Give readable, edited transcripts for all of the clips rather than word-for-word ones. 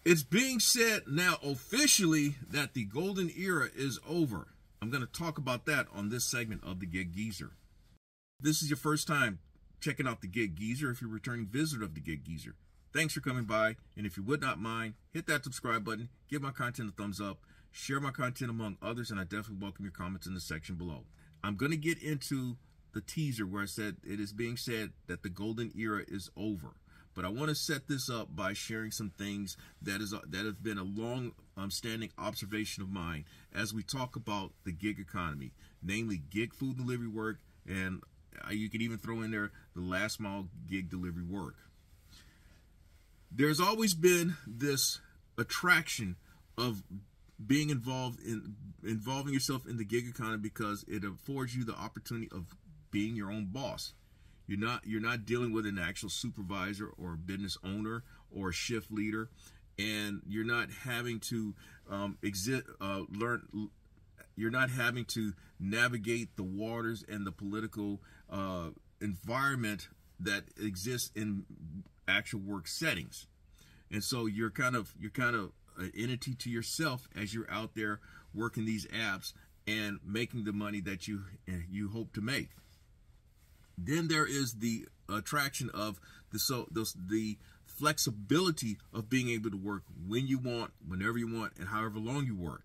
It's being said now officially that the golden era is over. I'm going to talk about that on this segment of the Gig Geezer. This is your first time checking out the Gig Geezer. If you're a returning visitor of the Gig Geezer, thanks for coming by. And if you would not mind, hit that subscribe button, give my content a thumbs up, share my content among others, and I definitely welcome your comments in the section below. I'm going to get into the teaser where I said it is being said that the golden era is over. But I want to set this up by sharing some things that have been a long-standing observation of mine as we talk about the gig economy, namely gig food delivery work, and you can even throw in there the last mile gig delivery work. There's always been this attraction of being involving yourself in the gig economy because it affords you the opportunity of being your own boss. You're not dealing with an actual supervisor or business owner or shift leader, and you're not having to You're not having to navigate the waters and the political environment that exists in actual work settings, and so you're kind of an entity to yourself as you're out there working these apps and making the money that you hope to make. Then there is the attraction of the flexibility of being able to work when you want, whenever you want, and however long you work.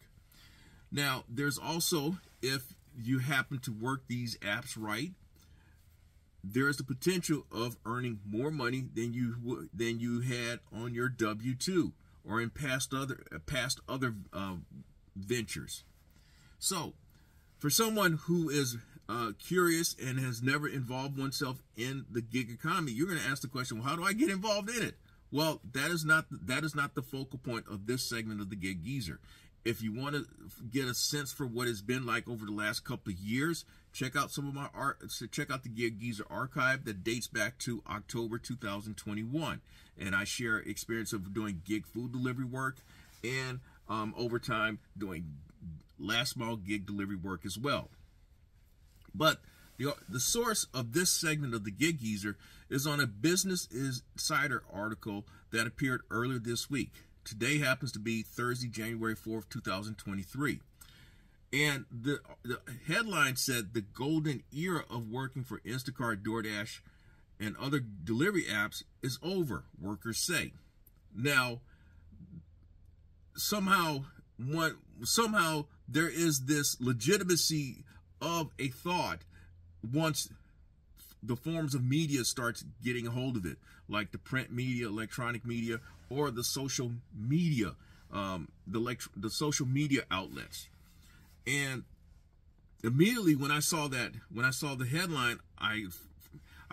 Now, there's also, if you happen to work these apps right, there is the potential of earning more money than you had on your W-2 or in past other ventures. So, for someone who is curious and has never involved oneself in the gig economy, you're going to ask the question, well, how do I get involved in it? Well, that is not the focal point of this segment of the Gig Geezer. If you want to get a sense for what it's been like over the last couple of years, check out some of my art. Check out the Gig Geezer archive that dates back to October 2021, and I share experience of doing gig food delivery work and over time doing last mile gig delivery work as well. But the source of this segment of the Gig Geezer is on a Business Insider article that appeared earlier this week. Today happens to be Thursday, January 4th, 2023. And the headline said the golden era of working for Instacart, DoorDash, and other delivery apps is over, workers say. Now, somehow there is this legitimacy of a thought once the forms of media starts getting a hold of it, like the print media, electronic media, or the social media, the social media outlets. And immediately when I saw the headline, I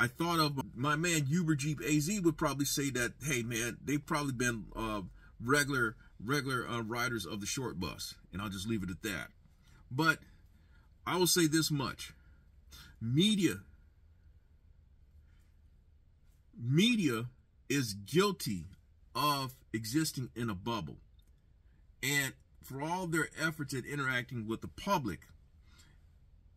thought of my man UberEats AZ would probably say that, hey man, they've probably been regular riders of the short bus, and I'll just leave it at that. But I will say this much: media is guilty of existing in a bubble, and for all their efforts at interacting with the public,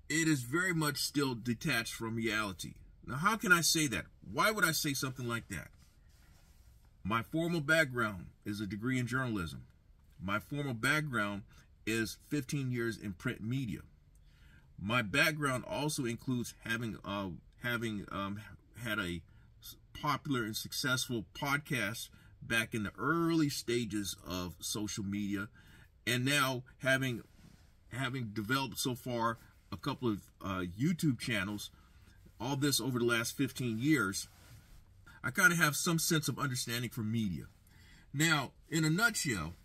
it is very much still detached from reality. Now, how can I say that? Why would I say something like that? My formal background is a degree in journalism. My formal background is 15 years in print media. My background also includes having had a popular and successful podcast back in the early stages of social media, and now having developed so far a couple of YouTube channels, all this over the last 15 years, I kind of have some sense of understanding for media. Now, in a nutshell,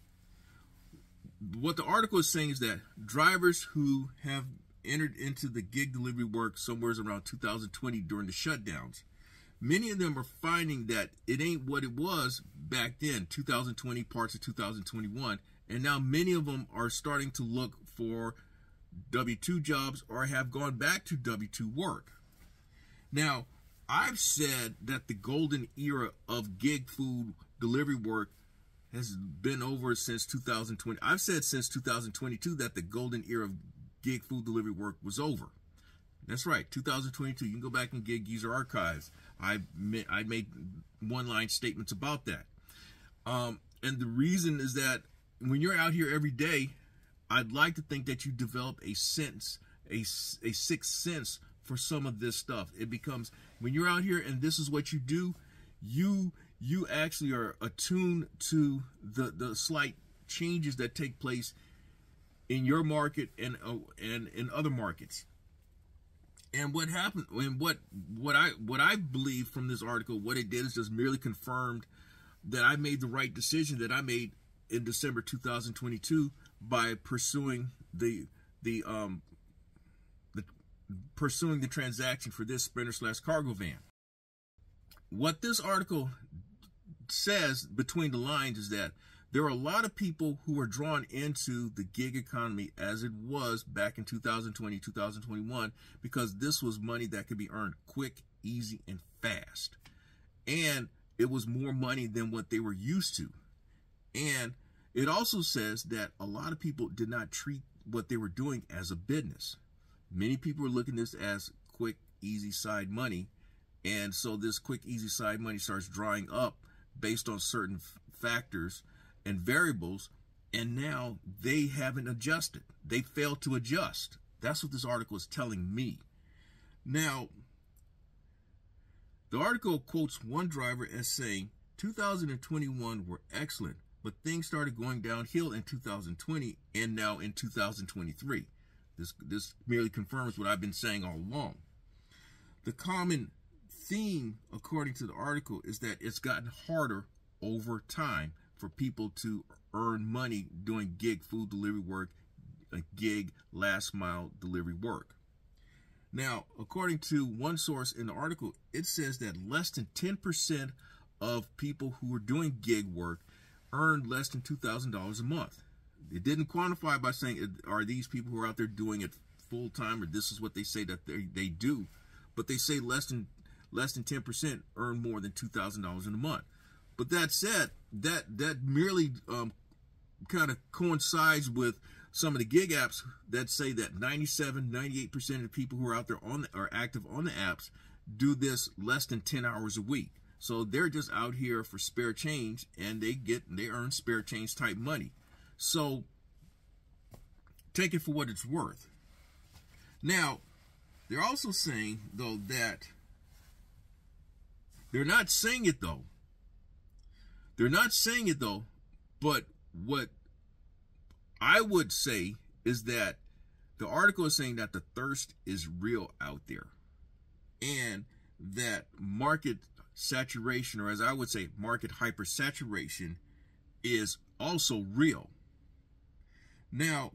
what the article is saying is that drivers who have entered into the gig delivery work somewhere around 2020 during the shutdowns, many of them are finding that it ain't what it was back then, 2020, parts of 2021, and now many of them are starting to look for W-2 jobs or have gone back to W-2 work. Now, I've said that the golden era of gig food delivery work has been over since 2020. I've said since 2022 that the golden era of gig food delivery work was over. That's right, 2022. You can go back and Gig Geezer archives. I made one-line statements about that. And the reason is that when you're out here every day, I'd like to think that you develop a sense, a sixth sense for some of this stuff. It becomes, when you're out here and this is what you do, you actually are attuned to the slight changes that take place in your market and in other markets. And what happened, and what I believe from this article, what it did is just merely confirmed that I made the right decision that I made in December 2022 by pursuing the transaction for this Sprinter/cargo van. What this article says between the lines is that there are a lot of people who are drawn into the gig economy as it was back in 2020, 2021, because this was money that could be earned quick, easy, and fast. And it was more money than what they were used to. And it also says that a lot of people did not treat what they were doing as a business. Many people are looking at this as quick, easy side money. And so this quick, easy side money starts drying up based on certain factors and variables, and now they haven't adjusted. They failed to adjust. That's what this article is telling me. Now, the article quotes one driver as saying, 2021 were excellent, but things started going downhill in 2020 and now in 2023. This merely confirms what I've been saying all along. The common theme, according to the article, is that it's gotten harder over time for people to earn money doing gig food delivery work, gig last mile delivery work. Now, according to one source in the article, it says that less than 10% of people who are doing gig work earn less than $2,000 a month. It didn't quantify by saying, are these people who are out there doing it full time, or this is what they say that they do, but they say less than 10% earn more than $2,000 in a month. But that said, that merely kind of coincides with some of the gig apps that say that 98% of the people who are out there are active on the apps do this less than 10 hours a week. So they're just out here for spare change, and they earn spare change type money. So take it for what it's worth. Now, they're also saying though that they're not saying it though. But what I would say is that the article is saying that the thirst is real out there, and that market saturation, or as I would say, market hypersaturation, is also real. Now,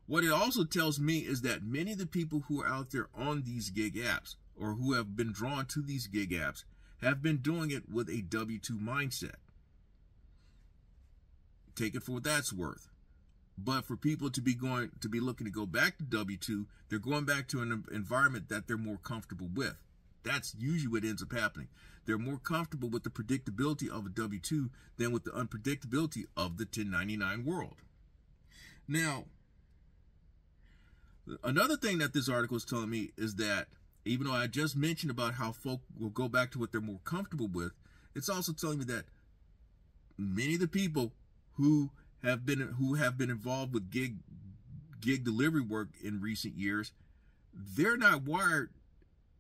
what it also tells me is that many of the people who are out there on these gig apps, or who have been drawn to these gig apps, have been doing it with a W-2 mindset. Take it for what that's worth. But for people to be looking to go back to W-2, they're going back to an environment that they're more comfortable with. That's usually what ends up happening. They're more comfortable with the predictability of a W-2 than with the unpredictability of the 1099 world. Now, another thing that this article is telling me is that even though I just mentioned about how folk will go back to what they're more comfortable with, it's also telling me that many of the people who have been involved with gig delivery work in recent years, they're not wired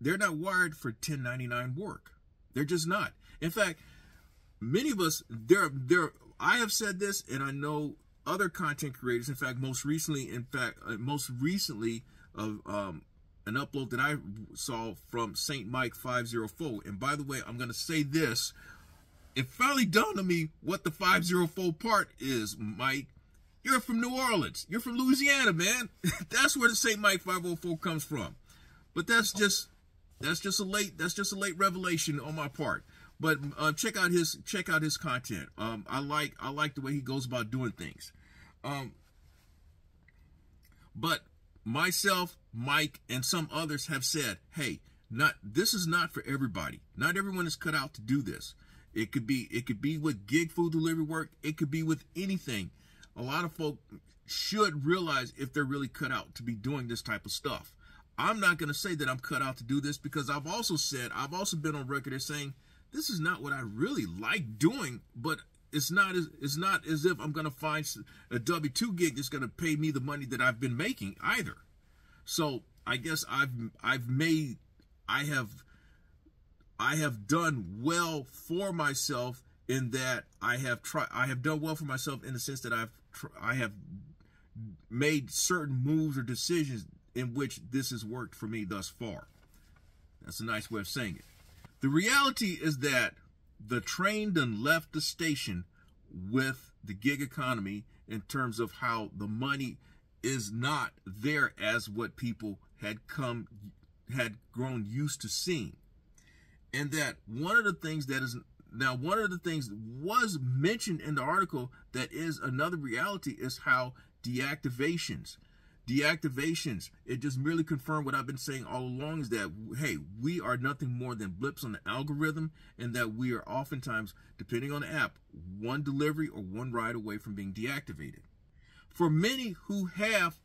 for 1099 work. They're just not. In fact, many of us, I have said this, and I know other content creators. In fact, most recently, an upload that I saw from St. Mike 504. And by the way, I'm going to say this. It finally dawned on me what the 504 part is, Mike. You're from New Orleans. You're from Louisiana, man. That's where the St. Mike 504 comes from. But that's just a late revelation on my part. But check out his content. I like the way he goes about doing things. But myself, Mike, and some others have said, hey, this is not for everybody. Not everyone is cut out to do this. It could be with gig food delivery work. It could be with anything. A lot of folk should realize if they're really cut out to be doing this type of stuff. I'm not going to say that I'm cut out to do this, because I've also been on record as saying this is not what I really like doing, but it's not as if I'm going to find a W-2 gig that's going to pay me the money that I've been making either. So I guess I have done well for myself in that I have done well for myself in the sense that I have made certain moves or decisions in which this has worked for me thus far. That's a nice way of saying it. The reality is that the train done left the station with the gig economy in terms of how the money is not there as what people had grown used to seeing. And that one of the things was mentioned in the article that is another reality is how deactivations, it just merely confirmed what I've been saying all along, is that, hey, we are nothing more than blips on the algorithm, and that we are oftentimes, depending on the app, one delivery or one ride away from being deactivated. For many who have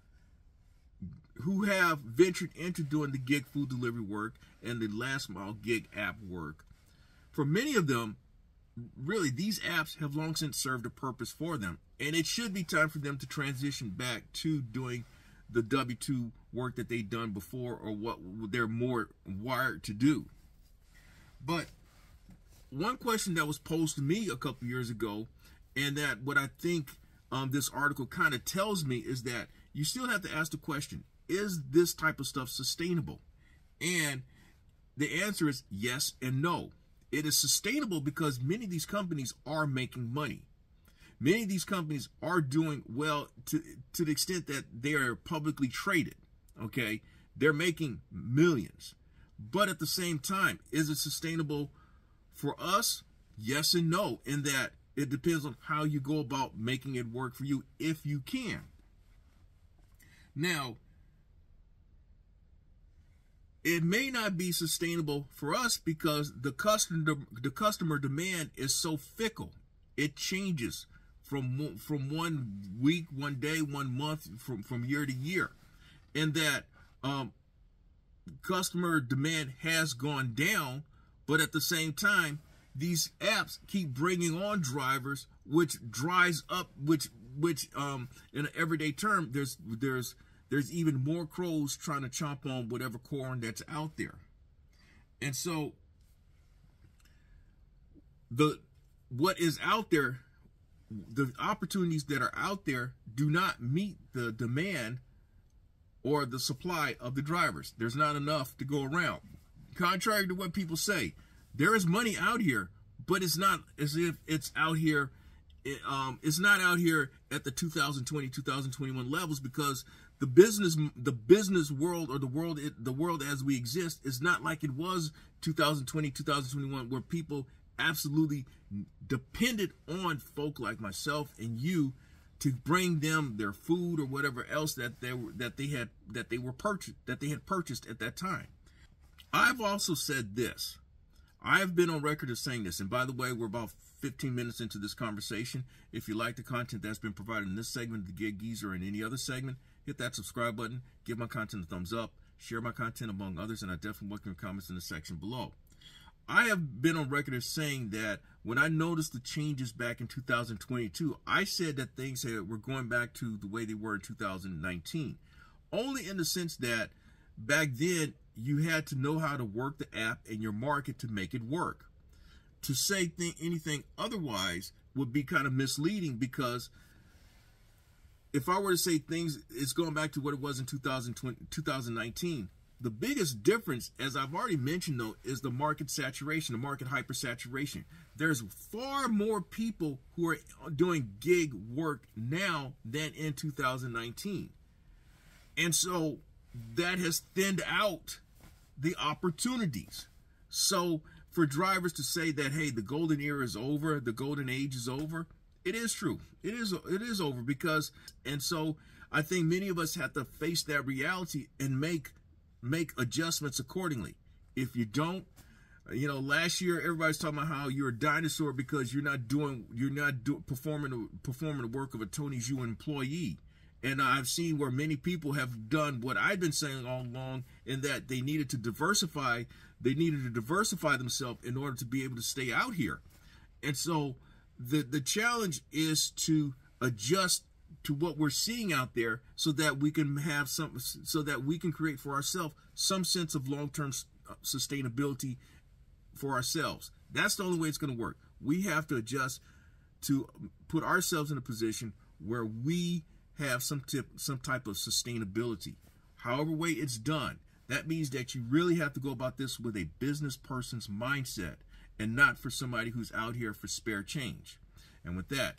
ventured into doing the gig food delivery work and the last mile gig app work, for many of them, really, these apps have long since served a purpose for them, and it should be time for them to transition back to doing the W-2 work that they've done before, or what they're more wired to do. But one question that was posed to me a couple years ago, and that what I think this article kind of tells me, is that you still have to ask the question, is this type of stuff sustainable? And the answer is yes and no. It is sustainable because many of these companies are making money. Many of these companies are doing well to the extent that they are publicly traded, okay? They're making millions. But at the same time, is it sustainable for us? Yes and no, in that it depends on how you go about making it work for you, if you can. Now, it may not be sustainable for us because the customer demand is so fickle. It changes from 1 week, 1 day, 1 month, from year to year, and that customer demand has gone down, but at the same time, these apps keep bringing on drivers, which dries up, which in an everyday term, there's even more crows trying to chomp on whatever corn that's out there. And so what is out there, the opportunities that are out there do not meet the demand or the supply of the drivers. There's not enough to go around. Contrary to what people say, there is money out here, but it's not as if it's out here. It's not out here at the 2020, 2021 levels, because the business world, or the world as we exist, is not like it was 2020, 2021, where people absolutely depended on folk like myself and you to bring them their food or whatever else that they had purchased at that time. I've also said this. I've been on record of saying this, and by the way, we're about 15 minutes into this conversation. If you like the content that's been provided in this segment of the Gig Geezer or in any other segment, hit that subscribe button, give my content a thumbs up, share my content among others, and I definitely welcome your comments in the section below. I have been on record as saying that when I noticed the changes back in 2022, I said that things were going back to the way they were in 2019, only in the sense that back then you had to know how to work the app and your market to make it work. To say anything otherwise would be kind of misleading, because if I were to say things, it's going back to what it was in 2019. The biggest difference, as I've already mentioned, though, is the market saturation, the market hypersaturation. There's far more people who are doing gig work now than in 2019. And so that has thinned out the opportunities. So for drivers to say that, hey, the golden era is over, the golden age is over, it is true. It is over, because, and so I think many of us have to face that reality and make adjustments accordingly. If you don't, last year everybody's talking about how you're a dinosaur because you're not performing the work of a Tony Zhu employee. And I've seen where many people have done what I've been saying all along, in that they needed to diversify They needed to diversify themselves in order to be able to stay out here. And so the challenge is to adjust to what we're seeing out there so that we can have so that we can create for ourselves some sense of long-term sustainability for ourselves. That's the only way it's going to work. We have to adjust to put ourselves in a position where we have some type of sustainability. However way it's done, that means that you really have to go about this with a business person's mindset and not for somebody who's out here for spare change. And with that,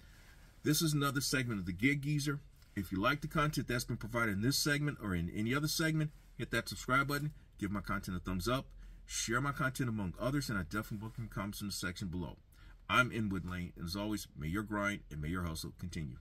this is another segment of the Gig Geezer. If you like the content that's been provided in this segment or in any other segment, hit that subscribe button, give my content a thumbs up, share my content among others, and I definitely welcome comments in the section below. I'm Inwood Lane, and as always, may your grind and may your hustle continue.